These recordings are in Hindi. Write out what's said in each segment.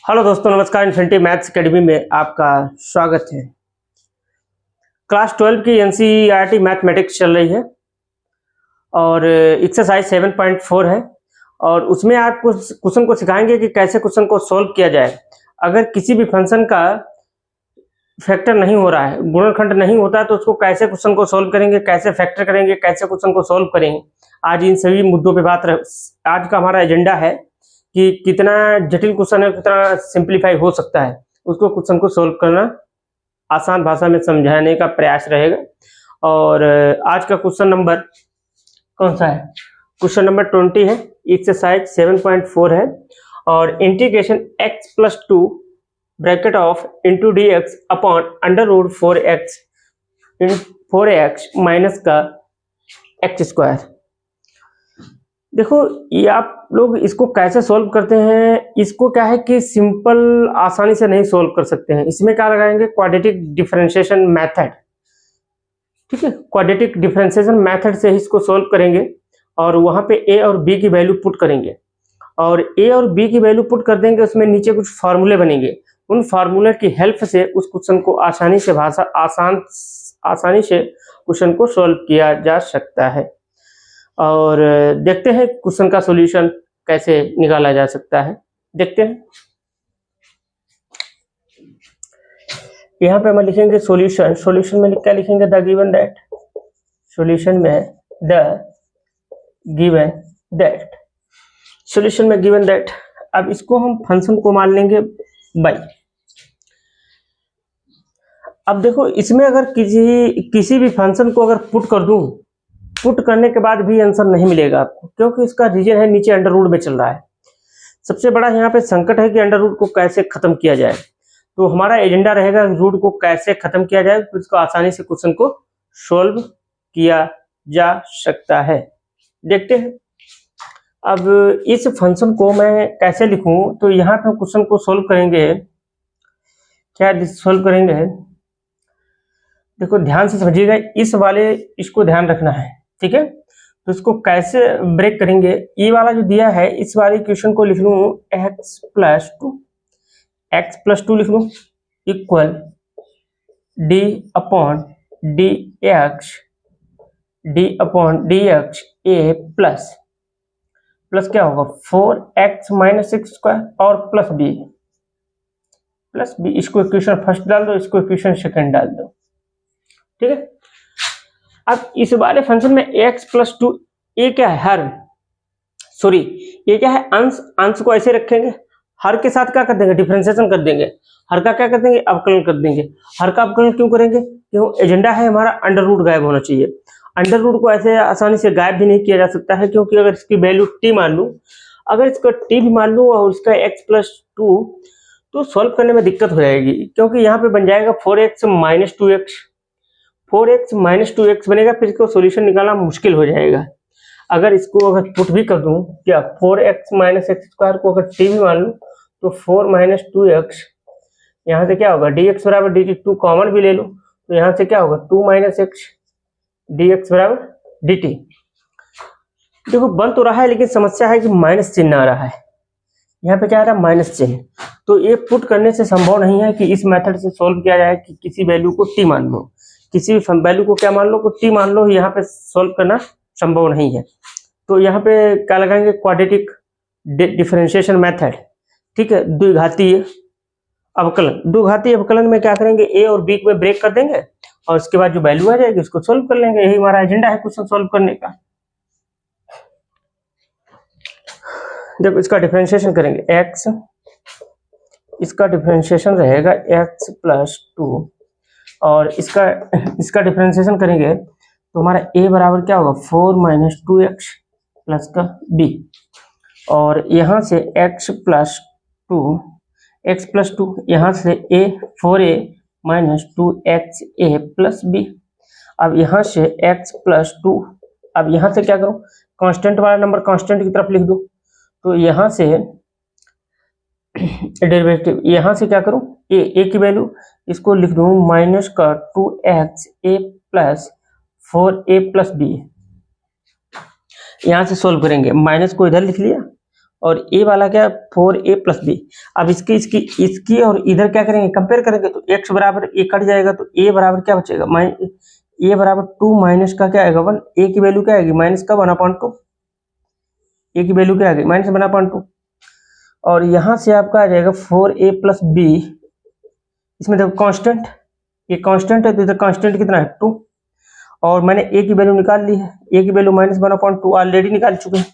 हेलो दोस्तों, नमस्कार। इन्फिनिटी मैथ्स एकेडमी में आपका स्वागत है। क्लास 12 की एनसीईआरटी मैथमेटिक्स चल रही है और एक्सरसाइज 7.4 है और उसमें आप कुछ क्वेश्चन को सिखाएंगे कि कैसे क्वेश्चन को सॉल्व किया जाए। अगर किसी भी फंक्शन का फैक्टर नहीं हो रहा है, गुणनखंड नहीं होता है, तो उसको कैसे क्वेश्चन को सॉल्व करेंगे, कैसे फैक्टर करेंगे, कैसे क्वेश्चन को सॉल्व करेंगे। आज इन सभी मुद्दों पे आज का हमारा एजेंडा है कि कितना जटिल क्वेश्चन है, कितना सिंप्लीफाई हो सकता है, उसको क्वेश्चन को सॉल्व करना आसान भाषा में समझाने का प्रयास रहेगा। और आज का क्वेश्चन नंबर कौन सा है? क्वेश्चन नंबर 20 है, एक्सरसाइज 7.4 है और integration x+2 bracket of into d x upon under root 4x minus का x²। देखो, ये आप लोग इसको कैसे सॉल्व करते हैं, इसको क्या है कि सिंपल आसानी से नहीं सॉल्व कर सकते हैं। इसमें क्या लगाएंगे? Quadratic differentiation method. ठीक है, क्वाड्रेटिक डिफरेंशिएशन मेथड से इसको सॉल्व करेंगे और वहां पे ए और बी की वैल्यू पुट करेंगे और ए और बी की वैल्यू पुट कर देंगे। उसमें नीचे कुछ फार्मूले बनेंगे, उन फार्मूले की हेल्प से उस क्वेश्चन को आसानी से क्वेश्चन को सॉल्व किया जा सकता है। और देखते हैं क्वेश्चन का सॉल्यूशन कैसे निकाला जा सकता है। देखते हैं, यहाँ पे हम लिखेंगे सॉल्यूशन। सॉल्यूशन में क्या लिखेंगे? The given that. सॉल्यूशन में द गिवन दैट। सॉल्यूशन में गिवन दैट। अब इसको हम फंक्शन को मान लेंगे बाई। अब देखो, इसमें अगर किसी भी फंक्शन को अगर पुट कर दूं, पुट करने के बाद भी आंसर नहीं मिलेगा आपको, क्योंकि इसका रीजन है नीचे अंडर रूट में चल रहा है। सबसे बड़ा यहाँ पे संकट है कि अंडर रूट को कैसे खत्म किया जाए। तो हमारा एजेंडा रहेगा रूट को कैसे खत्म किया जाए, फिर इसको आसानी से क्वेश्चन को सॉल्व किया जा सकता है। देखते हैं अब इस फंक्शन को मैं कैसे लिखूं। तो यहाँ पे क्वेश्चन को सॉल्व करेंगे। क्या सॉल्व करेंगे? देखो, ध्यान से समझिएगा, इसको ध्यान रखना है। ठीक है, तो इसको कैसे ब्रेक करेंगे? ये वाला जो दिया है, इस वाले इक्वेशन को लिख लूं x+2 लिख लूं equal d upon dx a plus क्या होगा 4x माइनस x² और प्लस b। इसको इक्वेशन फर्स्ट डाल दो, इसको इक्वेशन सेकंड डाल दो। ठीक है, अब इस वाले फंक्शन में x+2 ये क्या है? ये क्या है? अंश को ऐसे रखेंगे, हर के साथ क्या कर देंगे? डिफरेंशिएशन कर देंगे। हर का क्या कर देंगे? अवकलन कर देंगे। हर का अवकलन क्यों करेंगे? क्यों? एजेंडा है हमारा अंडर रूट गायब होना चाहिए। अंडर रूट को ऐसे आसानी से गायब भी नहीं किया जा सकता है, क्योंकि अगर इसकी वैल्यू t मान लूं, अगर इसका t भी मान लूं और इसका x+2, तो सॉल्व करने में दिक्कत हो जाएगी, क्योंकि यहाँ पे बन जाएगा 4x माइनस 2x बनेगा। फिर इसको सॉल्यूशन निकालना मुश्किल हो जाएगा। अगर इसको पुट भी कर दूं, क्या 4x माइनस x² को अगर t भी मान लूं, तो 4 माइनस 2x, यहाँ से क्या होगा? dx बराबर dt। 2 कॉमन भी ले लो, तो यहाँ से क्या होगा? 2 माइनस x dx बराबर dt। देखो, बन तो रहा है, लेकिन समस्या है कि माइनस चिन्ह आ रहा है। यहाँ पे क्या आ रहा है? माइनस चिन्ह। तो ये पुट करने से संभव नहीं है कि इस मेथड से सॉल्व किया जाए कि किसी वैल्यू को t मान लो, किसी भी वैल्यू को क्या मान लो, को t मान लो। यहाँ पे सॉल्व करना संभव नहीं है। तो यहाँ पे क्या लगाएंगे? Quadratic differentiation method. ठीक है, द्विघातीय अवकलन में क्या करेंगे? a और b में ब्रेक कर देंगे और उसके बाद जो वैल्यू आ जाएगी उसको सॉल्व कर लेंगे। यही हमारा एजेंडा है क्वेश्चन सॉल्व करने का। देखो, इसका डिफरेंशिएशन करेंगे x, इसका डिफरेंशिएशन रहेगा x+2 और इसका डिफरेंशिएशन करेंगे तो हमारा a बराबर क्या होगा? 4 माइनस 2x प्लस का b, और यहाँ से x+2 यहाँ से a 4a minus 2xa plus b। अब यहाँ से x+2, अब यहाँ से क्या करूँ? कांस्टेंट वाला नंबर कांस्टेंट की तरफ लिख दूँ, तो यहाँ से डेरिवेटिव, यहाँ से क्या करूँ? a की वैल्यू इसको लिख दूँ माइनस का 2xa plus 4a plus b। यहाँ से सोल्व करेंगे, माइनस को इधर लिख लिया और ए वाला क्या 4a प्लस बी। अब इसकी और इधर क्या करेंगे, कंपेयर करेंगे तो x बराबर a कट जाएगा तो a बराबर क्या बचेगा, a बराबर 2 माइनस का क्या आएगा 1, a की वैल्यू क्या आएगी माइनस का 1/2, a की वैल्यू क्या आएगी माइनस 1/2। और यहाँ से आपका आ जाएगा 4a प्लस बी, इसमें देखो कांस्टेंट, ये कांस्टेंट है तो इधर कांस्टेंट कितना है 2, और मैंने a की वैल्यू निकाल ली है, a की वैल्यू माइनस 1/2 ऑलरेडी निकाल चुके हैं,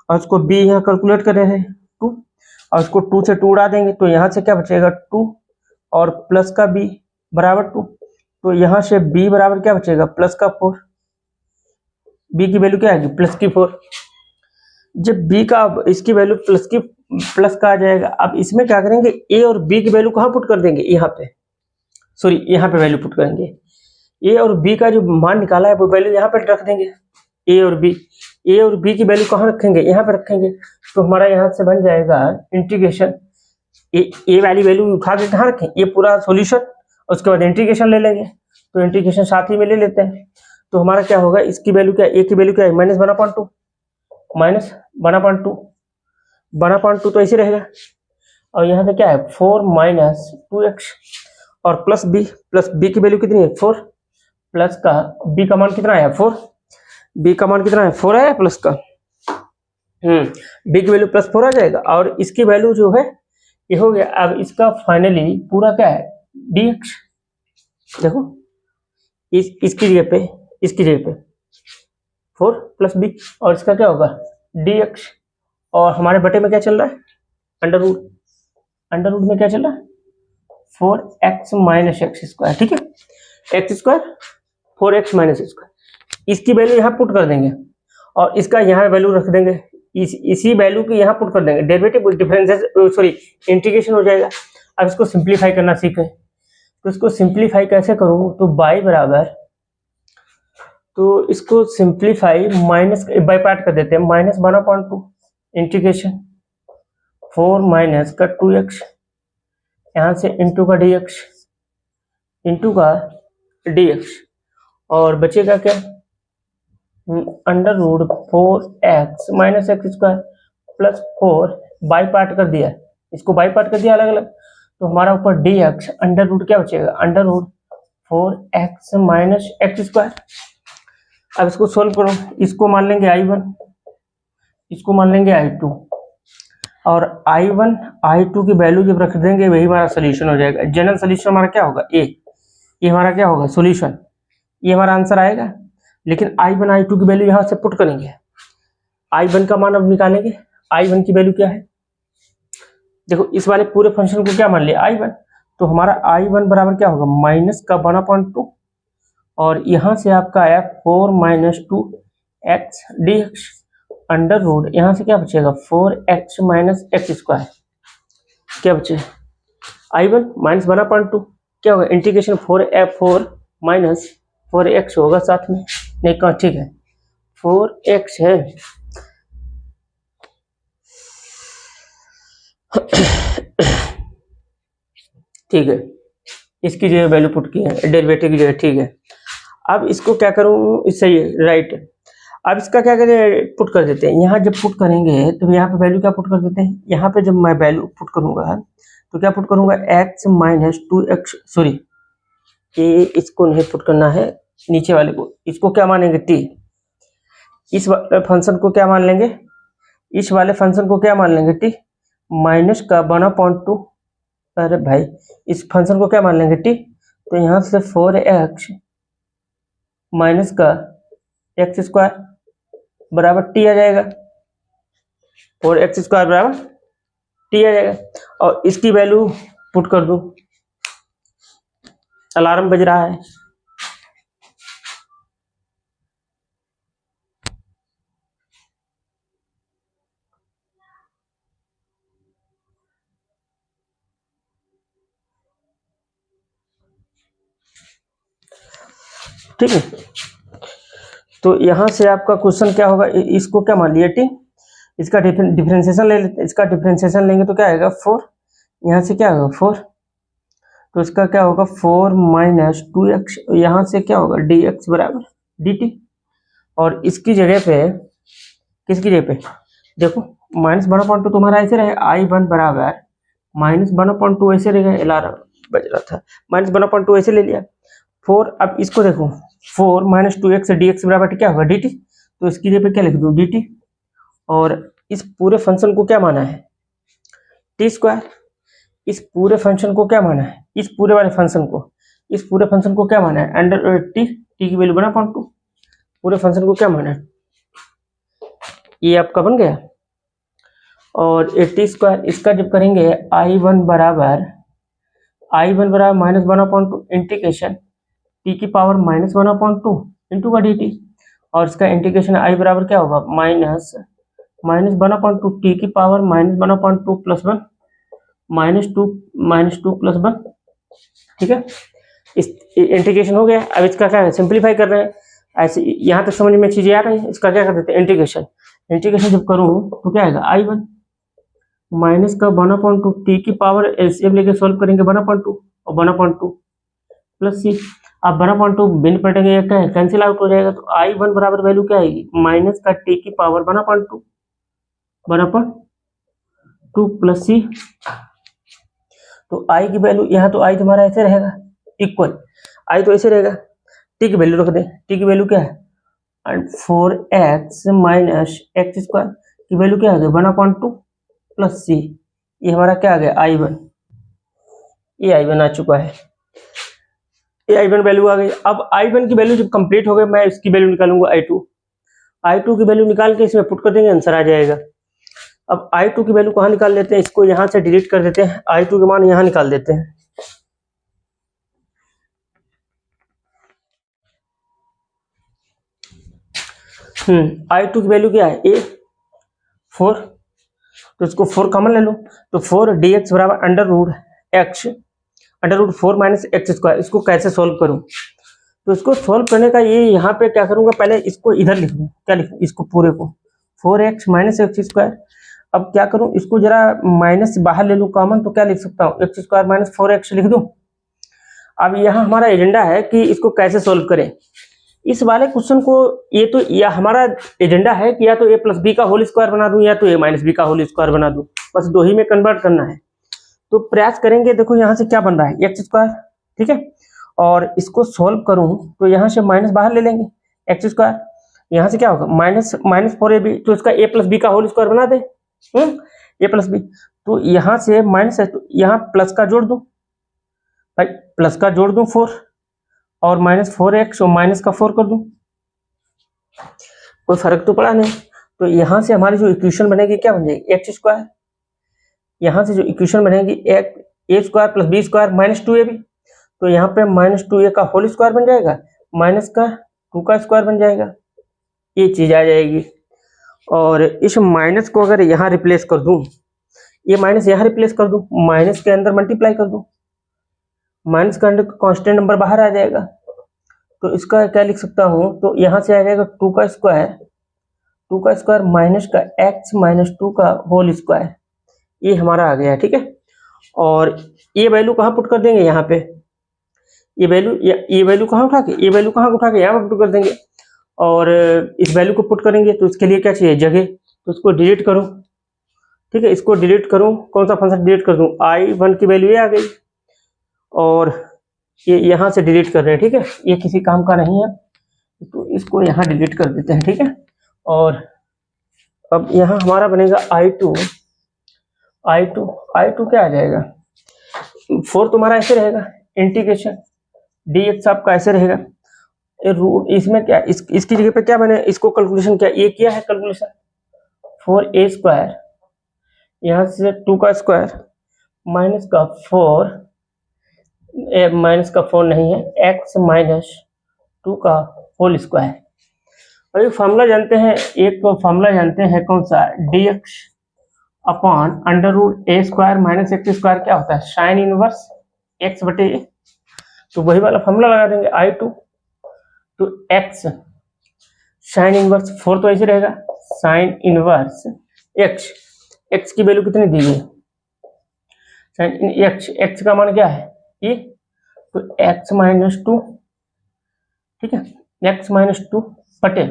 और उसको b यहाँ कैलकुलेट कर रहे हैं 2, और उसको 2 से 2 उड़ा देंगे तो यहाँ से क्या बचेगा 2 और प्लस का b बराबर 2, तो यहाँ से b बराबर क्या बचेगा प्लस का 4, b की वैल्यू क्या आएगी प्लस की 4। जब b का इसकी वैल्यू प्लस का आ जाएगा, अब इसमें क्या करेंगे a और b की वैल्यू कहाँ पुट कर देंगे, यहाँ पे सॉरी यहाँ पे वैल्यू पुट करेंगे, a और b का जो मान निकाला है वो वैल्यू यहाँ पे रख देंगे, a और b की वैल्यू कहाँ रखेंगे यहाँ पे रखेंगे, तो हमारा यहाँ से बन जाएगा इंटीग्रेशन, a वाली वैल्यू उठा के कहाँ रखें, ये पूरा सॉल्यूशन, उसके बाद इंटीग्रेशन ले लेंगे, तो इंटीग्रेशन साथ ही में ले लेते हैं, तो हमारा क्या होगा इसकी वैल्यू क्या, a की वैल्यू क्या है माइनस 1/2, माइनस 1/2 तो ऐसे रहेगा, और यहाँ से क्या है 4 माइनस 2x और प्लस बी की वैल्यू कितनी है 4, प्लस का b का मान कितना है 4, b का मान कितना है 4 है प्लस का, b की वैल्यू प्लस 4 आ जाएगा, और इसकी वैल्यू जो है ये हो गया। अब इसका फाइनली पूरा क्या है dx, देखो इसकी जगह पे 4 प्लस बी, और इसका क्या होगा dx, और हमारे बटे में क्या चल रहा है अंडर रूट में क्या चल रहा है 4x माइनस एक्स स्क्वायर, ठीक है x square 4x minus square, इसकी वैल्यू यहाँ पुट कर देंगे और इसका यहाँ वैल्यू रख देंगे, इसी वैल्यू की यहाँ पुट कर देंगे, डेरिवेटिव डिफरेंसेस सॉरी इंटीग्रेशन हो जाएगा। अब इसको सिंप्लीफाई करना सीखें, तो इसको सिंप्लीफाई कैसे करूँ, तो बाई बराबर, तो इसको सिंप्लीफाई माइनस बाई पार्ट कर देते हैं, माइनस 1/2 इंटीग्रेशन 4 माइनस का 2x, यहाँ से इंटू का dx, और बचेगा क्या under root 4x minus x square plus 4, by part कर दिया, इसको बाई पार्ट कर दिया अलग अलग, तो हमारा ऊपर dx अंडर रूट क्या बचेगा under root 4x minus x square. अब इसको सोल्व करो, इसको मान लेंगे i1, इसको मान लेंगे i2, और i1 i2 की वैल्यू जब रख देंगे वही हमारा सोल्यूशन हो जाएगा। जनरल सोल्यूशन हमारा क्या होगा a, ये हमारा क्या होगा सोल्यूशन, ये हमारा आंसर आएगा। लेकिन i1 i2 की वैल्यू यहाँ से पुट करेंगे, i1 का मान अब निकालेंगे, i1 की वैल्यू क्या है, देखो इस वाले पूरे फंक्शन को क्या मान लिया i1, तो हमारा i1 बराबर क्या होगा माइनस का 1/2, और यहाँ से आपका आया 4 minus 2x dx under root, यहाँ से क्या बचेगा 4x माइनस एक्स स्क्वायर, क्या बचेगा i1 माइनस 1/2, क्या होगा इंटीग्रेशन 4 माइनस 4x होगा साथ में, नहीं कहा ठीक है 4x है ठीक है, इसकी जगह वैल्यू पुट की है डेरिवेटिव की जगह, ठीक है। अब इसको क्या करूँ, सही है राइट, अब इसका क्या करें पुट कर देते हैं, यहाँ जब पुट करेंगे तो यहाँ पे वैल्यू क्या पुट कर देते हैं, यहाँ पे जब मैं वैल्यू पुट करूंगा तो क्या पुट करूंगा x माइनस 2x, सॉरी ये इसको नहीं पुट करना है, नीचे वाले को, इसको क्या मानेंगे t, इस फंक्शन को क्या मान लेंगे, इस वाले फंक्शन को क्या मान लेंगे t माइनस का 1/2, अरे भाई इस फंक्शन को क्या मान लेंगे t, तो यहाँ से 4x माइनस का एक्स स्क्वायर बराबर t आ जाएगा, 4x स्क्वायर बराबर t आ जाएगा, और इसकी वैल्यू पुट कर दूं, अलार्म बज रहा है, ठीक है। तो यहाँ से आपका क्वेश्चन क्या होगा, इसको क्या मान लिया t, इसका डिफरेंशिएशन ले लेते, इसका डिफरेंशिएशन लेंगे तो क्या आएगा 4, यहाँ से क्या होगा 4, तो इसका क्या होगा 4 माइनस 2x, यहाँ से क्या होगा dx बराबर dt, और इसकी जगह पे किसकी जगह पे, देखो -1/2 तुम्हारा ऐसे रहे, I1 बराबर -1/2 ऐसे रहेगा, अलार्म बज रहा था, -1/2 ऐसे ले लिया। 4, अब इसको देखो 4 - 2x dx बराबर क्या होगा dt, तो इसकी जगह पे क्या लिख दूँ dt, और इस पूरे फंक्शन को क्या माना है t², इस पूरे फंक्शन को क्या माना है, इस पूरे वाले फंक्शन को, इस पूरे फंक्शन को क्या माना है अंडर टी, टी की वैल्यू 1/2, पूरे फंक्शन को क्या माना है, ये आपका बन गया। और t², इसका जब करेंगे I1 बराबर -1/2 इंटीग्रेशन टी की पावर -1/2 इंटू का dt, और इसका इंटीग्रेशन I बराबर क्या होगा -1/2 टी की पावर -1/2 प्लस 1 -2 प्लस 1, ठीक है। इस इंटीग्रेशन हो गया। अब इसका क्या है, सिंपलीफाई कर रहे हैं, ऐसे यहाँ तक समझ में चीजें आ रही हैं। इसका क्या कर देते हैं इंटीग्रेशन, इंटीग्रेशन जब करूँ तो क्या आएगा I1 माइनस का 1/2 टी की पावर एलसीएम लेके सॉल्व करेंगे 1/2 और 1/2 प्लस सी। अब 1/2 बिन पटेंगे क्या है, कैंसिल आउट हो जाएगा, तो I1 बराबर वैल्यू क्या आएगी माइनस का टी की पावर 1/2 प्लस सी। तो I की वैल्यू, यहाँ तो I तुम्हारा ऐसे रहेगा इक्वल, I तो ऐसे रहेगा, टी की वैल्यू रख दें, टी की वैल्यू क्या है 4x माइनस x² की वैल्यू क्या आ गई 1/2 प्लस सी। ये हमारा क्या आ गया I1, ये I1 आ चुका है, ये I1 वैल्यू आ गई। अब I1 की वैल्यू जब कंप्लीट हो गई, मैं इसकी वैल्यू निकालूंगा I2 की वैल्यू निकाल के इसमें पुट कर देंगे, आंसर आ जाएगा। अब I2 की वैल्यू कहाँ निकाल लेते हैं, इसको यहाँ से डिलीट कर देते हैं, I2 के मान यहाँ निकाल देते हैं। I2 की वैल्यू क्या है 4, तो इसको 4 कॉमन ले लो, तो 4 dx बराबर √4 माइनस x²। इसको कैसे सोल्व करूं, तो इसको सोल्व करने का ये यहाँ पे क्या करूंगा, पहले इसको इधर लिख दूं, क्या लिखूं इसको पूरे को 4x माइनस x²। अब क्या करूं, इसको जरा माइनस बाहर ले लूं कॉमन, तो क्या लिख सकता हूं x² माइनस 4x लिख दूं। अब यहाँ हमारा एजेंडा है कि इसको कैसे सोल्व करें इस वाले क्वेश्चन को। ये तो हमारा एजेंडा है कि या तो a प्लस बी का होल स्क्वायर बना दूं या तो a माइनस बी का होल स्क्वायर बना दूं, बस दो ही में कन्वर्ट करना है। तो प्रयास करेंगे, देखो यहाँ से क्या बन रहा है x², ठीक है, और इसको सोल्व करूं तो यहाँ से माइनस बाहर ले लेंगे x², यहाँ से क्या होगा -4ab, तो इसका a प्लस बी का होल स्क्वायर बना दे, a प्लस बी। तो यहाँ से माइनस है तो यहाँ प्लस का जोड़ दूं भाई, प्लस का जोड़ दूं 4 और -4x और माइनस का 4 कर दूं, कोई फर्क तो पड़ा नहीं। तो यहाँ से हमारी जो इक्वेशन बनेगी क्या बन जाएगी x², यहाँ से जो इक्वेशन बनेगी a² plus b² minus 2ab, तो यहाँ पे -2a का होल स्क्वायर बन जाएगा, माइनस का 2 का स्क्वायर बन जाएगा, ये चीज आ जाएगी। और इस माइनस को अगर यहाँ रिप्लेस कर दूं, ये माइनस यहाँ रिप्लेस कर दूं, माइनस के अंदर मल्टीप्लाई कर दूं, माइनस का अंदर कांस्टेंट नंबर बाहर आ जाएगा, तो इसका क्या लिख सकता हूं, तो यहाँ से आ जाएगा 2 का स्क्वायर माइनस का x माइनस 2 का होल स्क्वायर, ये हमारा आ गया, ठीक है। और ये वैल्यू कहाँ पुट कर देंगे, यहाँ पे ये वैल्यू कहाँ उठा के, ये वैल्यू कहाँ उठा के यहाँ पे पुट कर देंगे, और इस वैल्यू को पुट करेंगे तो इसके लिए क्या चाहिए जगह, तो इसको डिलीट करो, ठीक है, इसको डिलीट करूं, कौन सा फंक्शन डिलीट कर दूं, I1 की वैल्यू ये आ गई, और ये यहाँ से डिलीट कर रहे हैं, ठीक है, ये किसी काम का नहीं है, तो इसको यहाँ डिलीट कर देते हैं, ठीक है। और अब यहाँ हमारा बनेगा I2 क्या आ जाएगा, 4 तुम्हारा ऐसे रहेगा, इंटीग्रेशन dx आपका ऐसे रहेगा, रूट इसमें क्या इसकी जगह पे क्या मैंने इसको कैलकुलेशन क्या ये किया है कैलकुलेशन 4a² यहाँ से 2 का स्क्वायर माइनस का 4 नहीं है x माइनस 2 का होल स्क्वायर। और एक फॉर्मूला जानते हैं, कौन सा dx upon √a² minus x² क्या होता है साइन इनवर्स x बटे a, तो वही वाला फॉर्मूला लगा देंगे I2 तो x साइन इनवर्स 4 तो ऐसे रहेगा साइन इनवर्स x की वैल्यू कितनी दी गई साइन x का मान क्या है ये, तो x माइनस 2, ठीक है, x माइनस 2 बटे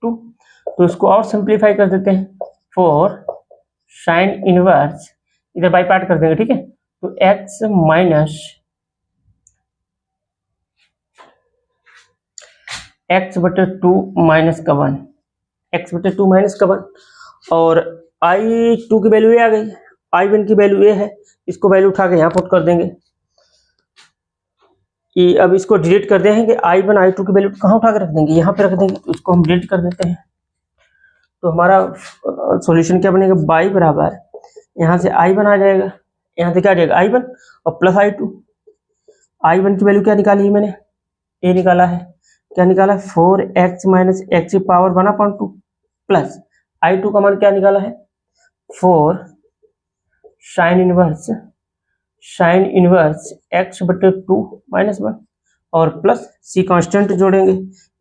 2, तो इसको और सिंप्लीफाई कर देते हैं, 4 साइन इनवर्स, इधर बाई पार्ट कर देंगे, ठीक है। तो x माइनस x बटे 2 माइनस का 1, x बटे 2 माइनस का 1, और i2 की वैल्यू ये आ गई, i1 की वैल्यू ये है, इसको वैल्यू उठा के यहाँ पुट कर देंगे। ये अब इसको डिलीट कर देंगे, i1 i2 की वैल्यू कहाँ उठा के रख देंगे, यहाँ पे रख देंगे, तो इसको हम डिलीट कर देते हैं। तो हमारा सॉल्यूशन क्या बनेगा, y बराबर, यहाँ से i1 आ जाएगा, यहाँ से क्या आ जाएगा i1 और प्लस i2। i1 की वैल्यू क्या निकाली है मैंने, a निकाला है, क्या निकाला, 4x माइनस एक्स की पावर 1/2 प्लस i2 का मान क्या निकाला है, 4 साइन इनवर्स x बटे 2 माइनस 1 और प्लस c कांस्टेंट जोड़ेंगे,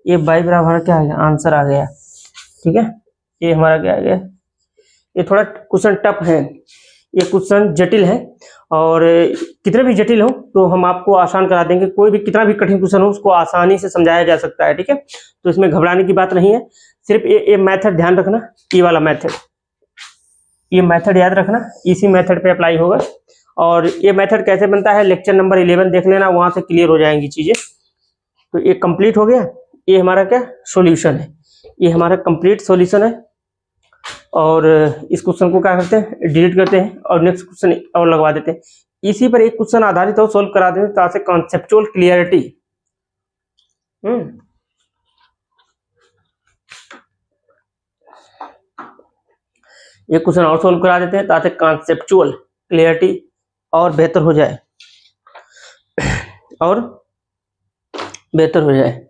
ये y बराबर क्या आ गया, आंसर आ गया, ठीक है। ये हमारा क्या आ गया, ये थोड़ा क्वेश्चन टफ है, ये क्वेश्चन जटिल है, और कितने भी जटिल हो तो हम आपको आसान करा देंगे, कोई भी कितना भी कठिन क्वेश्चन हो उसको आसानी से समझाया जा सकता है, ठीक है। तो इसमें घबराने की बात नहीं है, सिर्फ ये मेथड ध्यान रखना, ये वाला मेथड, ये मेथड याद रखना, इसी मेथड पे अप्लाई होगा। और ये मेथड कैसे बनता है, लेक्चर नंबर 11 देख लेना, वहां से क्लियर हो जाएंगी चीजें। तो ये कंप्लीट हो गया, ये हमारा क्या सॉल्यूशन है, ये हमारा कंप्लीट सॉल्यूशन है। और इस क्वेश्चन को क्या करते हैं, डिलीट करते हैं और नेक्स्ट क्वेश्चन और लगवा देते हैं। इसी पर एक क्वेश्चन आधारित हो सोल्व करा देते हैं, ताकि कॉन्सेप्चुअल क्लियरिटी, ये क्वेश्चन और सोल्व करा देते हैं ताकि कॉन्सेप्चुअल क्लियरिटी और बेहतर हो जाए, और बेहतर हो जाए।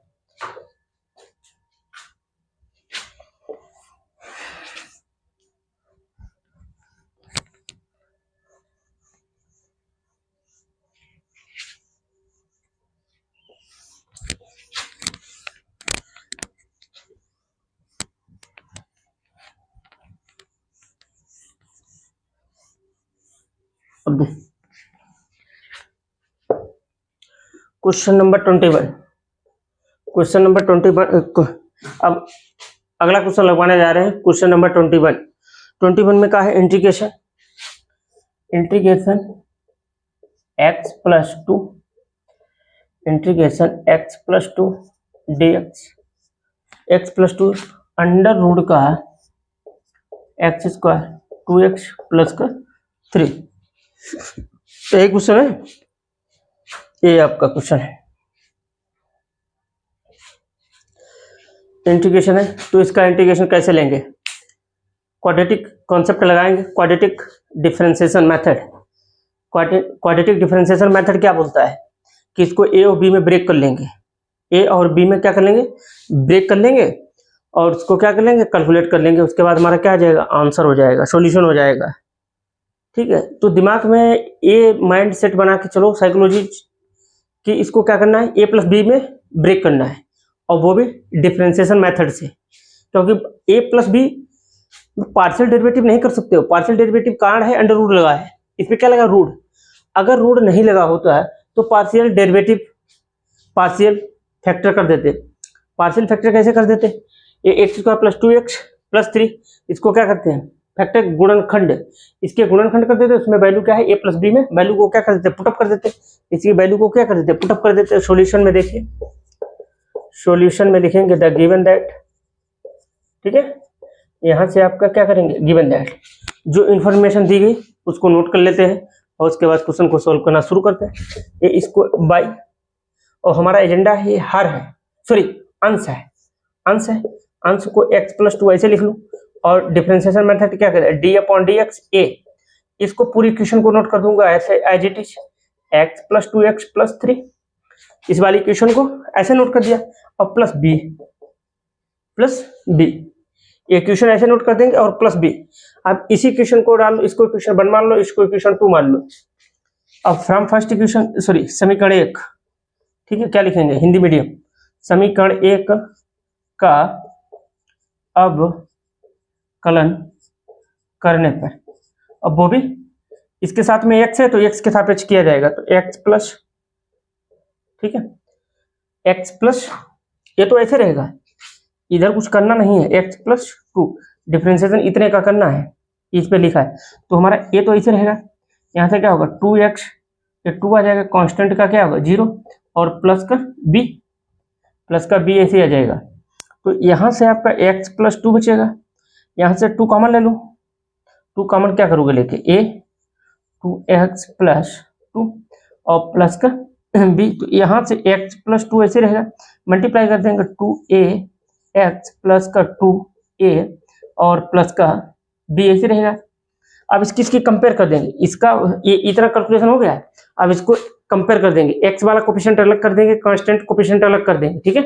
क्वेश्चन नंबर 21, क्वेश्चन नंबर 21, अब अगला क्वेश्चन लगवाने जा रहे हैं, क्वेश्चन नंबर 21 में क्या है, integration x plus 2 dx, x plus 2 under root का x स्क्वायर 2x प्लस का 3। तो एक क्वेश्चन है, ये आपका क्वेश्चन है, इंटीग्रेशन है। तो इसका इंटीग्रेशन कैसे लेंगे, क्वाड्रेटिक कॉन्सेप्ट लगाएंगे, quadratic differentiation method. Quadratic differentiation method क्या बोलता है कि इसको a और b में ब्रेक कर लेंगे, a और b में क्या कर लेंगे, ब्रेक कर लेंगे, और उसको क्या कर लेंगे, कैलकुलेट कर लेंगे, उसके बाद हमारा क्या आ जाएगा, आंसर हो जाएगा, सॉल्यूशन हो जाएगा, ठीक है। तो दिमाग में ये माइंड सेट बना के चलो साइकोलॉजी कि इसको क्या करना है, a प्लस बी में ब्रेक करना है, और वो भी डिफरेंशिएशन मेथड से, क्योंकि a plus b partial derivative नहीं कर सकते हो, पार्शियल डेरिवेटिव कारण है अंडर रूट लगा है, इसमें क्या लगा, रूट। अगर रूट नहीं लगा होता है तो पार्शियल डेरिवेटिव पार्शियल फैक्टर कर देते, पार्शियल फैक्टर कैसे कर देते, ये x square plus 2x plus 3, इसको क्या करते हैं, फैक्टर गुणनखंड, इसके गुणनखंड कर देते, उसमें वैल्यू क्या है, a प्लस बी में वैल्यू को क्या कर देते, पुटअप कर देते, इसकी वैल्यू को क्या कर देते, पुटअप कर देते। सॉल्यूशन में देखिए, सॉल्यूशन में लिखेंगे द गिवन दैट, ठीक है, यहाँ से आपका क्या करेंगे, गिवन दैट, जो इन्फॉर्मेशन दी गई उसको नोट कर लेते हैं, और उसके बाद क्वेश्चन को सोल्व करना शुरू करते हैं। ये इसको बाई, और हमारा एजेंडा है, ये हर है, सॉरी अंश है, अंश को x प्लस 2 ऐसे लिख लूँ, और डिफरेंशिएशन मेथड क्या करें, d upon d x a, इसको पूरी इक्वेशन को नोट कर दूंगा ऐसे as it is, x plus 2x plus 3, इस वाली इक्वेशन को ऐसे नोट कर दिया, और प्लस बी, ये इक्वेशन ऐसे नोट कर देंगे, और प्लस बी। अब इसी इक्वेशन को डाल लो, इसको इक्वेशन 1 मान लो, इसको इक्वेशन 2 मान लो। अब फ्रॉम फर्स्ट इक्वेशन, सॉरी समीकरण 1, ठीक है, क्या लिखेंगे, हिंदी मीडियम, समीकरण 1 का अवकलन करने पर, अब वो भी इसके साथ में x है तो x के सापेक्ष किया जाएगा, तो x प्लस, ठीक है, x प्लस, ये तो ऐसे रहेगा, इधर कुछ करना नहीं है, x प्लस 2 डिफ्रेंसिएशन इतने का करना है, इस पे लिखा है। तो हमारा a तो ऐसे रहेगा, यहाँ से क्या होगा 2x, ये 2 आ जाएगा, कांस्टेंट का क्या होगा 0, और प्लस का b ऐसे आ जाएगा। तो यहाँ से आपका x प्लस 2 बचेगा, यहाँ से 2 कॉमन ले लो, 2 कॉमन क्या करोगे लेके a, 2x प्लस 2 और प्लस का b, तो यहाँ से x प्लस 2 ऐसे रहेगा, मल्टीप्लाई कर देंगे 2ax प्लस का 2a और प्लस का b ऐसे रहेगा। अब इसकी कंपेयर कर देंगे, इसका ये इतना कैलकुलेशन हो गया, अब इसको कंपेयर कर देंगे, x वाला कोफिशिएंट अलग कर देंगे, कांस्टेंट कोफिशिएंट अलग कर देंगे, ठीक है।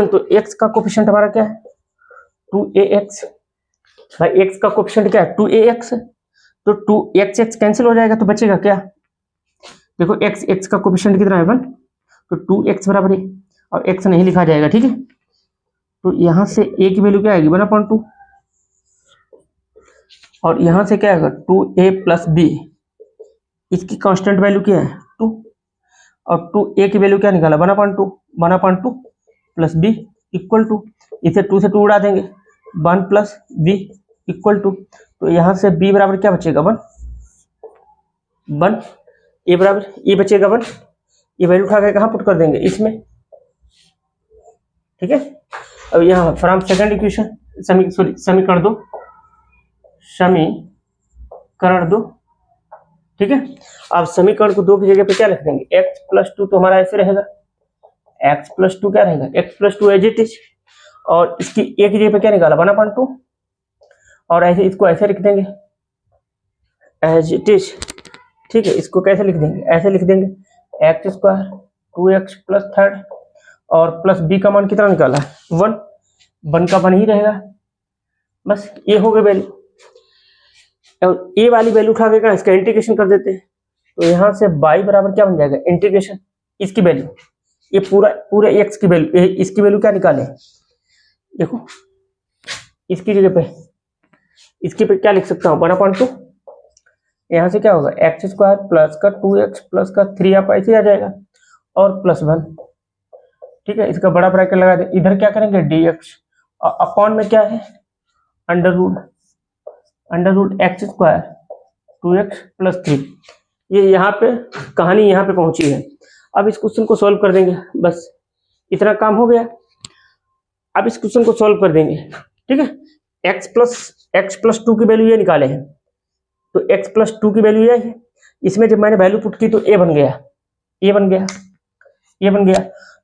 तो x का कोफिशिएंट हमारा क्या है 2ax, भाई x का कोफिशिएंट क्या है 2ax, तो 2x कैंसिल हो जाएगा, तो बचेगा क्या, देखो x का कोफिशिएंट कितना है 1, तो 2x बराबर है, और x नहीं लिखा जाएगा, ठीक है। तो यहाँ से a की वैल्यू क्या आएगी 1/2, और यहाँ से क्या आएगा 2a प्लस b, इसकी कांस्टेंट वैल्यू क्या है 2, और 2a की वैल्यू क्या निकाला 1/2 प्लस b इक्वल टू, इसे 2 से 2 उड़ा देंगे, 1 प्लस b इक्वल टू, तो यहाँ से b बराबर क्या बचेगा 1, a बराबर ये बचेगा 1, ये वैल्यू उठा के कहाँ पुट कर देंगे इसमें, ठीक है। अब यहाँ फ्रॉम सेकंड इक्वेशन समीकरण दो, ठीक है। अब समीकरण को 2 की जगह पे क्या लिख देंगे x प्लस 2, तो हमारा ऐसे रहेगा x प्लस 2 क्या रहेगा x plus 2 as it is, और इसकी a की जगह पे क्या निकाला 1/2, और ऐसे इसको ऐसे लिख देंगे एज इट इज, ठीक है। इसको कैसे लिख देंगे, ऐसे लिख देंगे x स्क्वायर 2x प्लस 3 और प्लस b का मान कितना निकाला 1 का 1 ही रहेगा, बस ये हो गया वैल्यू। और ए वाली वैल्यू उठा के इसका इंटीग्रेशन कर देते हैं, तो यहाँ से y बराबर क्या बन जाएगा इंटीग्रेशन इसकी वैल्यू, ये पूरे x की वैल्यू, इसकी वैल्यू क्या निकाले, देखो इसकी जगह पे इसके पे क्या लिख सकता हूँ 1/2, यहाँ से क्या होगा x स्क्वायर प्लस का 2x प्लस का 3 आप ऐसे आ जाएगा, और प्लस 1, ठीक है। इसका बड़ा ब्रैकेट लगा दे, इधर क्या करेंगे dx, और अपॉन में क्या है under root x square 2x plus 3, ये यहाँ पे कहानी यहाँ पे पहुंची है। अब इस क्वेश्चन को सॉल्व कर देंगे, बस इतना काम हो गया। अब इस क्वेश्चन को सॉल्व कर देंगे, ठीक है। x प्लस 2 की वैल्यू ये निकाले हैं, तो x प्लस 2 की वैल्यू ये है, इसमें जब मैंने वैल्यू पुट की तो a बन गया,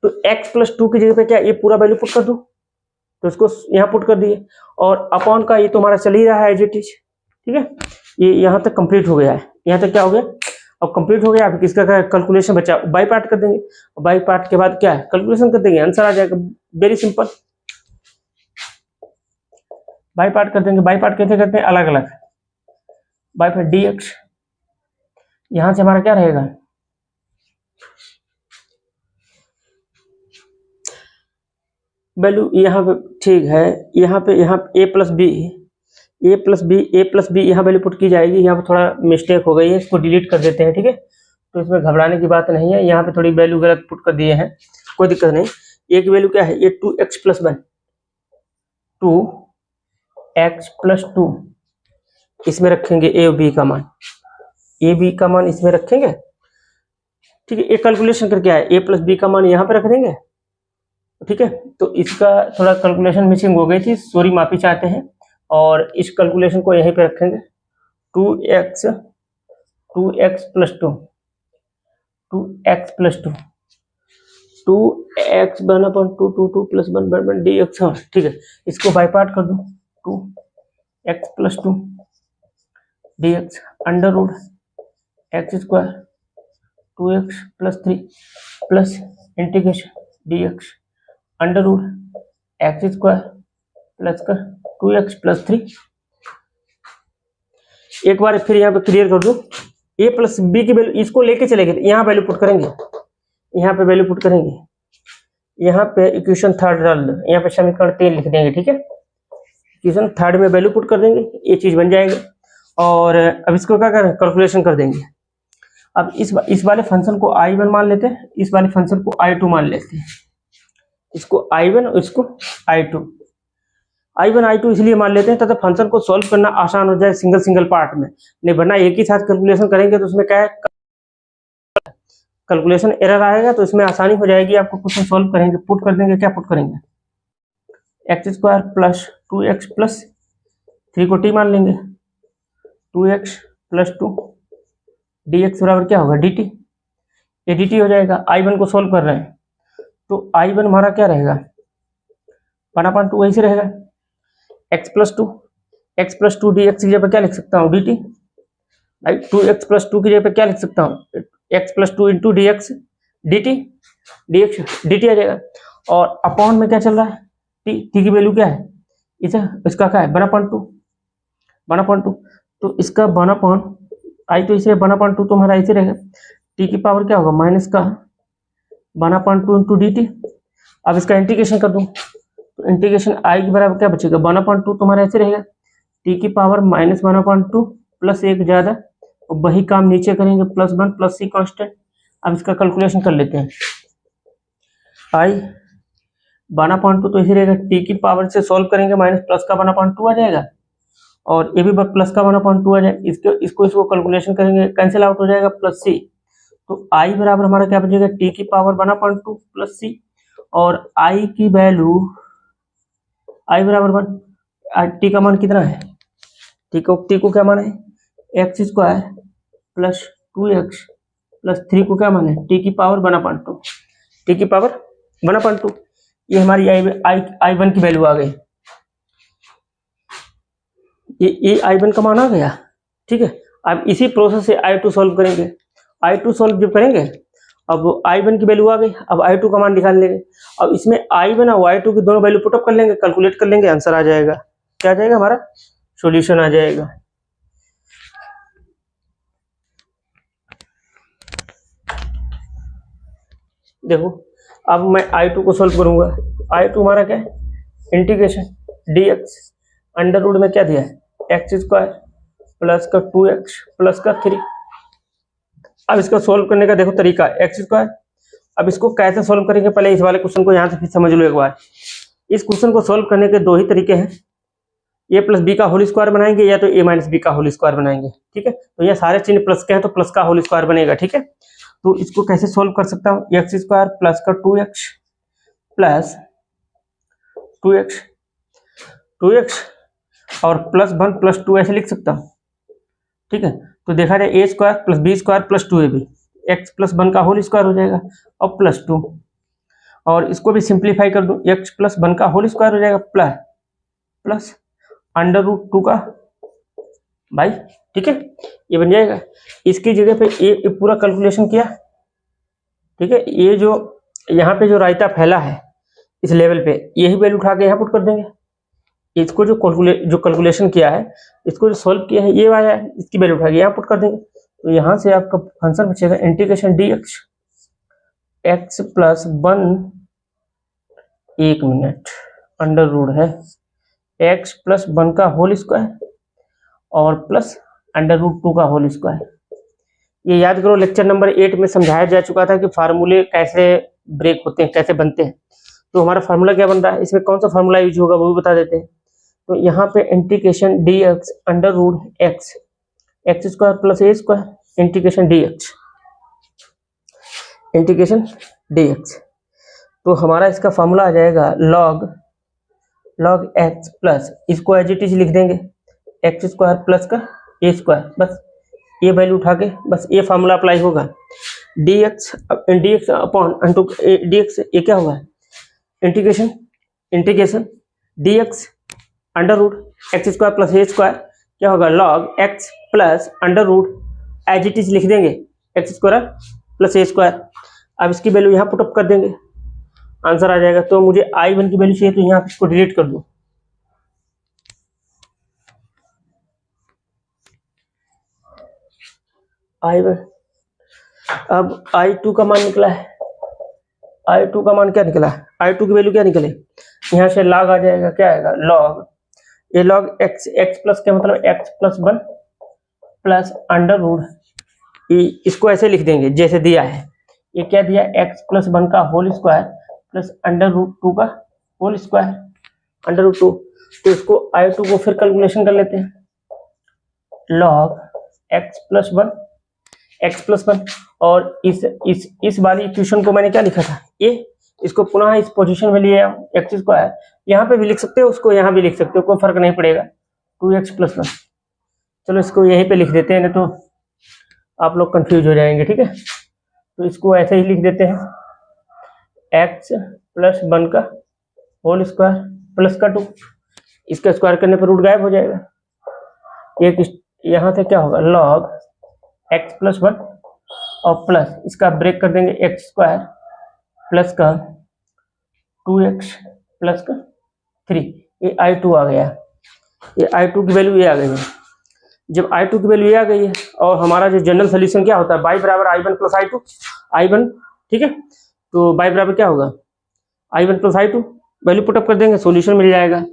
तो x प्लस 2 की जगह पे क्या ये पूरा वैल्यू पुट कर दूं, तो इसको यहाँ पुट कर दिए, और अपॉन का ये तो हमारा चल ही रहा है एज इट इज, ठीक है। ये यहाँ तक कंप्लीट हो गया है, यहाँ तक क्या हो गया अब कंप्लीट हो गया। अब किसका कैलकुलेशन बचा, बाई पार्ट कर देंगे, बाई पार्ट के बाद क्या है कैलकुलेशन कर देंगे, आंसर आ जाएगा, वेरी सिंपल। बाई पार्ट कर देंगे, बाई पार्ट कैसे करते हैं अलग अलग, बाई पार्ट dx, यहाँ से हमारा क्या रहेगा वैल्यू यहाँ पे, ठीक है। यहाँ a प्लस बी यहाँ वैल्यू पुट की जाएगी, यहाँ पे थोड़ा मिस्टेक हो गई है, इसको डिलीट कर देते हैं, ठीक है। तो इसमें घबराने की बात नहीं है, यहाँ पे थोड़ी वैल्यू गलत पुट कर दिए हैं, कोई दिक्कत नहीं। a की वैल्यू क्या है ये 2x प्लस 2, इसमें रखेंगे a और b का मान, इसमें रखेंगे, ठीक है। एक कैलकुलेशन करके आए a प्लस बी का मान यहाँ पे रख देंगे, ठीक है। तो इसका थोड़ा कैलकुलेशन मिसिंग हो गई थी, सॉरी माफी चाहते हैं, और इस कैलकुलेशन को यहीं पे रखेंगे 2x प्लस 2 2x बना 2 प्लस 1 dx, हाँ ठीक है। इसको बाई पार्ट कर दो 2x plus 2 dx under root x square 2x plus 3 plus integration dx under root x square plus का 2x प्लस 3। एक बार फिर यहाँ पे क्लियर कर दो, a प्लस बी की वैल्यू इसको लेके चलेंगे, यहाँ वैल्यू पुट करेंगे, यहाँ पे इक्वेशन 3 डाल दो, यहाँ पे समीकरण 3 लिख देंगे, ठीक है। इक्वेशन 3 में वैल्यू पुट कर देंगे, ये चीज बन जाएगी। और अब इसको क्या करें कैलकुलेशन कर देंगे। अब इस वाले फंक्शन को I1 मान लेते हैं, इस वाले फंक्शन को I2 मान लेते हैं, इसको I1 और इसको I2। I1 I2 इसलिए मान लेते हैं तथा फंक्शन को सॉल्व करना आसान हो जाए सिंगल सिंगल पार्ट में, नहीं वरना एक ही साथ कैलकुलेशन करेंगे तो उसमें क्या है, कैलकुलेशन एरर आएगा। तो इसमें आसानी हो जाएगी, आपको क्वेश्चन सॉल्व करेंगे, पुट कर देंगे, क्या पुट करेंगे, x square plus 2x plus 3 को t मान लेंगे, 2x प्लस 2 dx बराबर क्या होगा dt, ये dt हो जाएगा। I1 को सॉल्व कर रहे हैं तो I1 हमारा क्या रहेगा, 1/2 वैसे रहेगा, x प्लस टू dx की जगह पर क्या लिख सकता हूँ dt, 2x प्लस 2 की जगह पर क्या लिख सकता हूँ, x plus 2 into dx dt आ जाएगा। और अपॉन में क्या चल रहा है, t की वैल्यू क्या है, इसका क्या है 1/2, तो इसका 1/, I तो इसे 1/2 तो हमारा ऐसे रहेगा, t की पावर क्या होगा माइनस का 1/2 इंटू dt। अब इसका इंटीग्रेशन कर दूं तो इंटीग्रेशन I के बराबर क्या बचेगा 1/2, तो हमारा ऐसे रहेगा t की पावर माइनस 1/2 प्लस 1 ज्यादा, और वही काम नीचे करेंगे प्लस 1 प्लस c कांस्टेंट। अब इसका कैलकुलेशन कर लेते हैं, I 1/2 तो इसे रहेगा t की पावर से सॉल्व करेंगे माइनस प्लस का 1/2 आ जाएगा, और ये भी प्लस का 1/2 आ जाएगा, इसको कैलकुलेशन करेंगे कैंसिल आउट हो जाएगा प्लस c। तो I बराबर हमारा क्या बचेगा t की पावर 1/2 प्लस c, और I की वैल्यू I बराबर 1, t का मान कितना है, t को क्या मान है x square plus 2x plus 3 को क्या मान है t की पावर 1/2, t की पावर 1/2। ये हमारी I1 की वैल्यू आ गई, ये I1 का मान आ गया, ठीक है। अब इसी प्रोसेस से I2 सॉल्व करेंगे, I2 सॉल्व जब करेंगे, अब I1 की वैल्यू आ गई, अब I2 का मान निकाल लेंगे। अब इसमें I1 और Y2 की दोनों वैल्यू पुटअप कर लेंगे, कैलकुलेट कर लेंगे, आंसर आ जाएगा, क्या आ जाएगा हमारा सॉल्यूशन आ जाएगा। देखो अब मैं I2 को सॉल्व करूंगा, I2 हमारा क्या है इंटीग्रेशन dx अंडर रूट में क्या दिया है एक्स स्क्वायर प्लस का 2x प्लस का 3। अब इसका सॉल्व करने का देखो तरीका एक्स स्क्वायर, अब इसको कैसे सॉल्व करेंगे, पहले इस वाले क्वेश्चन को यहाँ से फिर समझ लो एक बार। इस क्वेश्चन को सॉल्व करने के दो ही तरीके हैं, ए प्लस बी का होल स्क्वायर बनाएंगे या तो ए माइनस बी का होल स्क्वायर बनाएंगे, ठीक है। तो ये सारे चिन्ह प्लस के हैं तो प्लस का होल स्क्वायर बनेगा, ठीक है। तो इसको कैसे सॉल्व कर सकता हूँ, एक्स स्क्वायर प्लस का 2x प्लस 2x और प्लस 1 प्लस 2 ऐसे लिख सकता हूँ, ठीक है। तो देखा जाए A square plus B square plus 2ab, X plus 1 का होल स्क्वायर हो जाएगा और प्लस 2, और इसको भी सिंप्लीफाई कर दूं एक्स प्लस 1 का होल स्क्वायर हो जाएगा प्लस अंडर रूट 2 का भाई, ठीक है, ये बन जाएगा। इसकी जगह पे ये पूरा कैलकुलेशन किया, ठीक है। ये जो यहाँ पे जो रायता फैला है इस लेवल पे, यही वैल्यू उठा के यहाँ पुट कर देंगे। इसको जो कैलकुलेशन किया है, इसको जो सॉल्व किया है ये आया है, इसकी वैल्यू उठा के यहाँ पुट कर देंगे। तो यहाँ से आपका आंसर बचेगा integration dx x plus 1 1 minute under root है x प्लस 1 का होल स्क्वायर और प्लस अंडर रूट 2 का होल स्क्वायर। ये याद करो लेक्चर नंबर 8 में समझाया जा चुका था कि फार्मूले कैसे ब्रेक होते हैं, कैसे बनते हैं। तो हमारा फार्मूला क्या बन रहा है, इसमें कौन सा फार्मूला यूज होगा वो भी बता देते हैं। तो यहाँ पे integration dx under root X square plus A square integration dx। तो हमारा इसका फार्मूला आ जाएगा log x प्लस, इसको एज इट इज लिख देंगे एक्स स्क्वायर प्लस का ए स्क्वायर, बस ये वैल्यू उठा के बस ये फार्मूला अप्लाई होगा। dx अपॉन dx ये क्या होगा integration dx under root X square plus A square क्या होगा log x plus under root as it is लिख देंगे X square plus A square. अब इसकी वैल्यू यहाँ पुटअप कर देंगे, आंसर आ जाएगा। तो मुझे I1 की वैल्यू चाहिए तो यहाँ इसको डिलीट कर दो, I1। अब I2 का मान निकला है, I2 का मान क्या निकला, I2 की वैल्यू क्या निकले, यहाँ से log आ जाएगा, क्या आएगा log x प्लस क्या मतलब x plus 1 plus under root, इसको ऐसे लिख देंगे जैसे दिया है, ये क्या दिया x प्लस 1 का होल स्क्वायर प्लस √2 का होल स्क्वायर, √2। तो इसको I2 को फिर कैलकुलेशन कर लेते हैं, log x+1 और इस वाली इक्वेशन को मैंने क्या लिखा था a, इसको पुनः इस पोजीशन में लिए x², यहाँ पे भी लिख सकते हो, उसको यहाँ भी लिख सकते हो, कोई फर्क नहीं पड़ेगा, 2x+1। चलो इसको यहीं पे लिख देते हैं, नहीं तो आप लोग कंफ्यूज हो जाएंगे, ठीक है। तो इसको ऐसे ही लिख देते हैं, x+1 का होल स्क्वायर प्लस का 2, इसका स्क्वायर करने पर रूट गायब हो जाएगा। एक यहाँ से क्या होगा, log x+1 और प्लस इसका ब्रेक कर देंगे x² प्लस का 2x प्लस का 3, ये I2 आ गया, ये I2 की वैल्यू ये आ गई है। जब I2 की वैल्यू ये आ गई है और हमारा जो जनरल सोल्यूशन क्या होता है, y बराबर I1 प्लस I2, I1, ठीक है। तो y बराबर क्या होगा, I1 plus I2, value put up कर देंगे, सॉल्यूशन मिल जाएगा।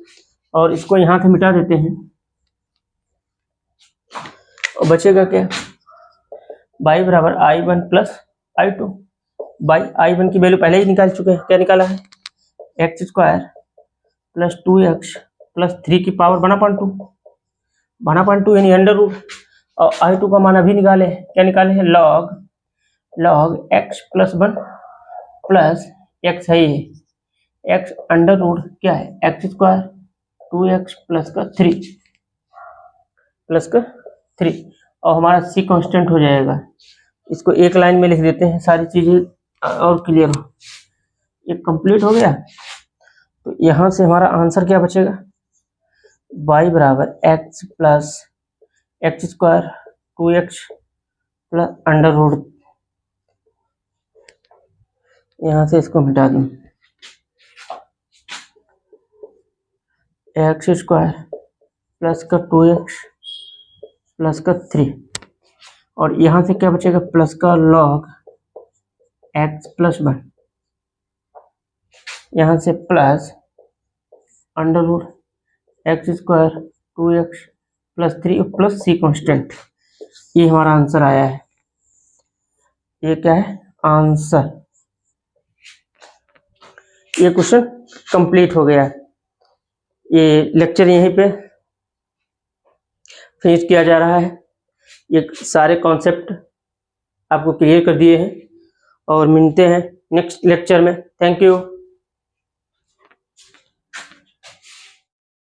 और इसको यहाँ से मिटा देते हैं और बचेगा क्या, y बराबर I1 प्लस I2, I1 की वैल्यू पहले ही निकाल चुके हैं, क्या निकाला है, x² प्लस 2x प्लस 3 की पावर 1/2 यानी √, और I2 का मान अभी निकाले, क्या निकाले हैं, log x+1 प्लस x है ये, x √, क्या है, x² 2x प्लस का 3 और हमारा c कांस्टेंट हो जाएगा। इसको एक लाइन में लिख देते हैं, सारी चीजें और क्लियर हो, ये कंप्लीट हो गया। तो यहाँ से हमारा आंसर क्या बचेगा, y बराबर x plus x² 2x plus √, यहाँ से इसको मिटा दूं, x² प्लस का 2x प्लस का 3 और यहाँ से क्या बचेगा, प्लस का log x+1, यहाँ से plus √x² 2x plus 3 plus c constant. ये हमारा आंसर आया है, ये क्या है, आंसर। ये क्वेश्चन कंप्लीट हो गया। ये लेक्चर यहीं पे फिनिश किया जा रहा है। ये सारे कॉन्सेप्ट आपको क्लियर कर दिए हैं और मिलते हैं नेक्स्ट लेक्चर में। Thank you.